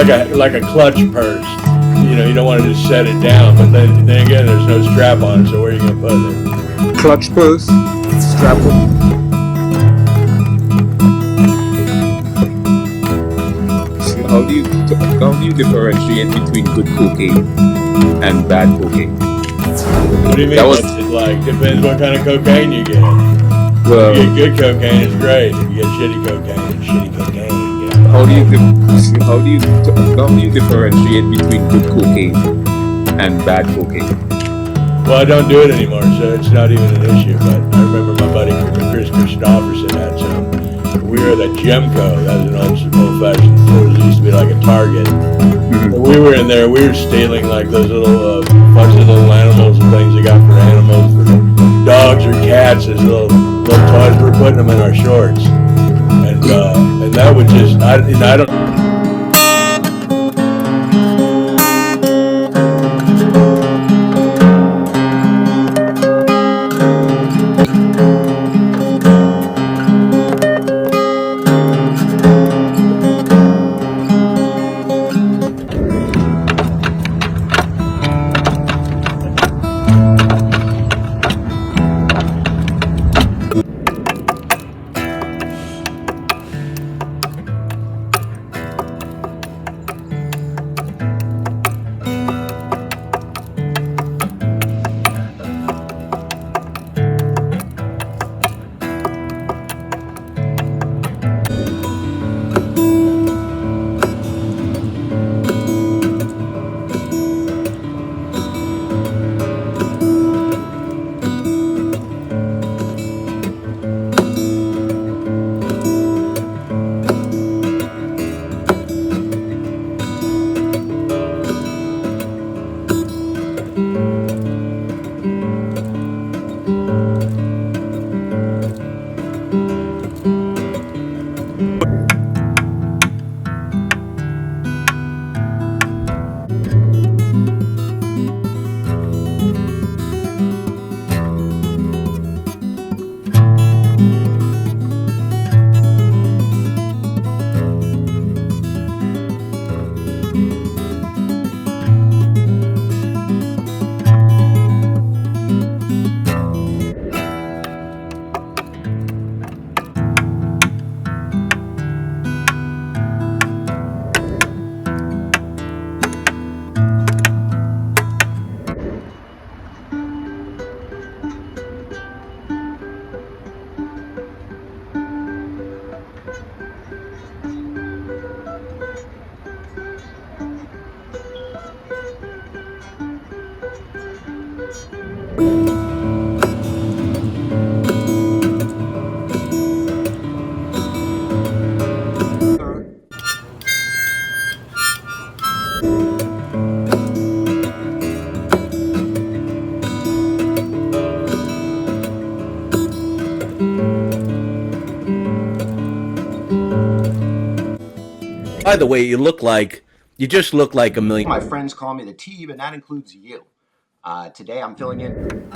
like a clutch purse. You know, you don't want to just set it down, but then again, there's no strap on it, so where are you going to put it? Clutch purse, strap on. So how do you differentiate between good cocaine and bad cocaine? What do you mean? What's it like? Depends what kind of cocaine you get. Well, if you get good cocaine, it's great. If you get shitty cocaine, it's shitty cocaine. How do you differentiate between good cocaine and bad cocaine? Well, I don't do it anymore, so it's not even an issue. But I remember my buddy Chris Christopherson had some. We were at Gemco. That was an old-fashioned. It used to be like a Target. But we were in there. We were stealing like those little bunch of little animals and things they got for animals, for dogs or cats. As little toys. We were putting them in our shorts. And that would just, I don't. By the way, you just look like a million. My friends call me the T, but that includes you. Today I'm filling in.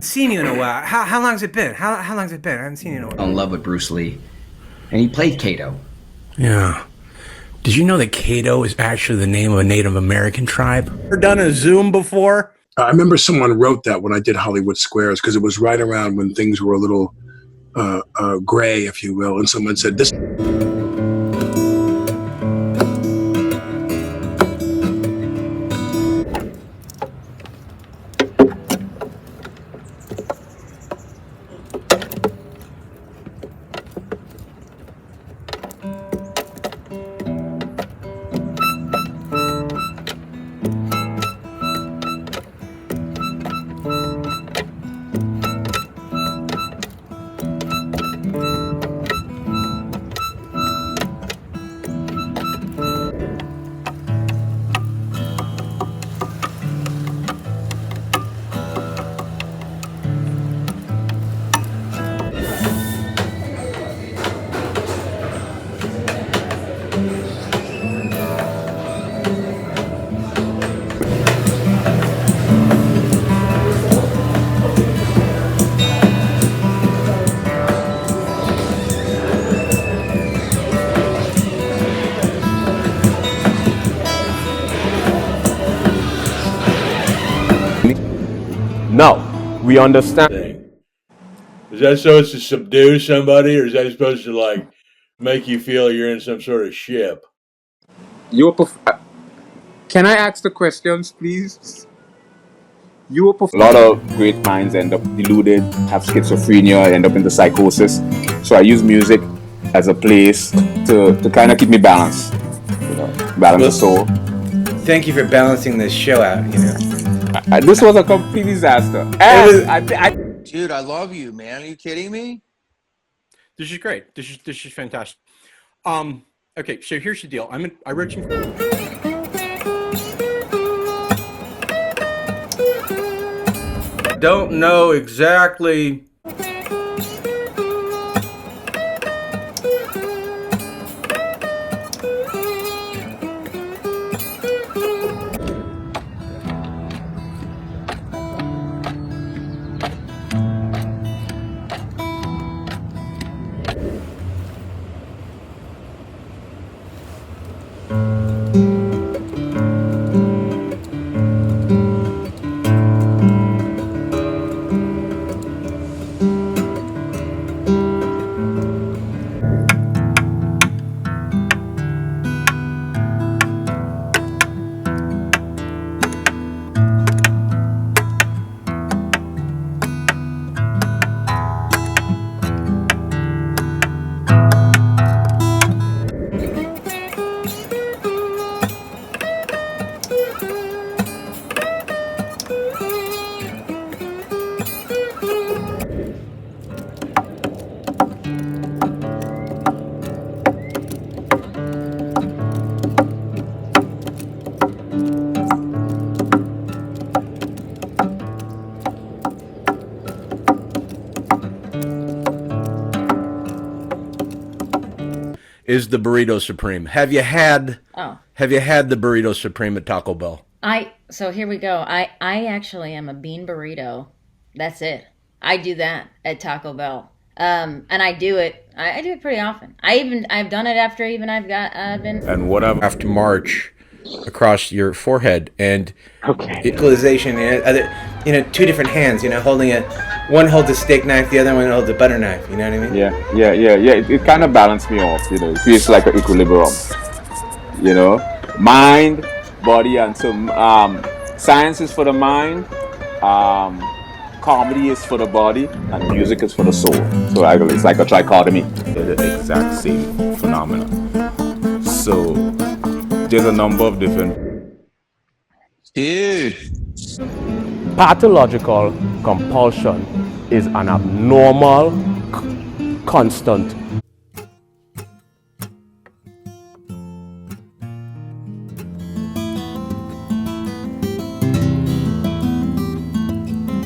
Seen you in a while. How long's it been? How long's it been? I haven't seen you in a while. In love with Bruce Lee, and he played Kato. Yeah. Did you know that Kato is actually the name of a Native American tribe? Ever done a Zoom before? I remember someone wrote that when I did Hollywood Squares, because it was right around when things were a little gray, if you will, and someone said this. No, we understand. Thing. Is that supposed to subdue somebody, or is that supposed to like make you feel you're in some sort of ship? Can I ask the questions, please? A lot of great minds end up deluded, have schizophrenia, end up into psychosis. So I use music as a place to kind of keep me balanced, balance the soul. Thank you for balancing this show out, This was a complete disaster. Dude, I love you, man. Are you kidding me? This is great. This is fantastic. Okay, so here's the deal. I wrote some. Don't know exactly. Is the burrito supreme? Have you had the burrito supreme at Taco Bell? So here we go. I actually am a bean burrito. That's it. I do that at Taco Bell. And I do it pretty often. I've done it after I've been. And what have to march across your forehead and equalization, two different hands, holding it. One holds a steak knife, the other one holds a butter knife. You know what I mean? Yeah. It kind of balanced me off. It feels like an equilibrium. Mind, body, and so science is for the mind. Comedy is for the body, and music is for the soul. So it's like a trichotomy. They're the exact same phenomena. So there's a number of different. Dude. Pathological compulsion is an abnormal, constant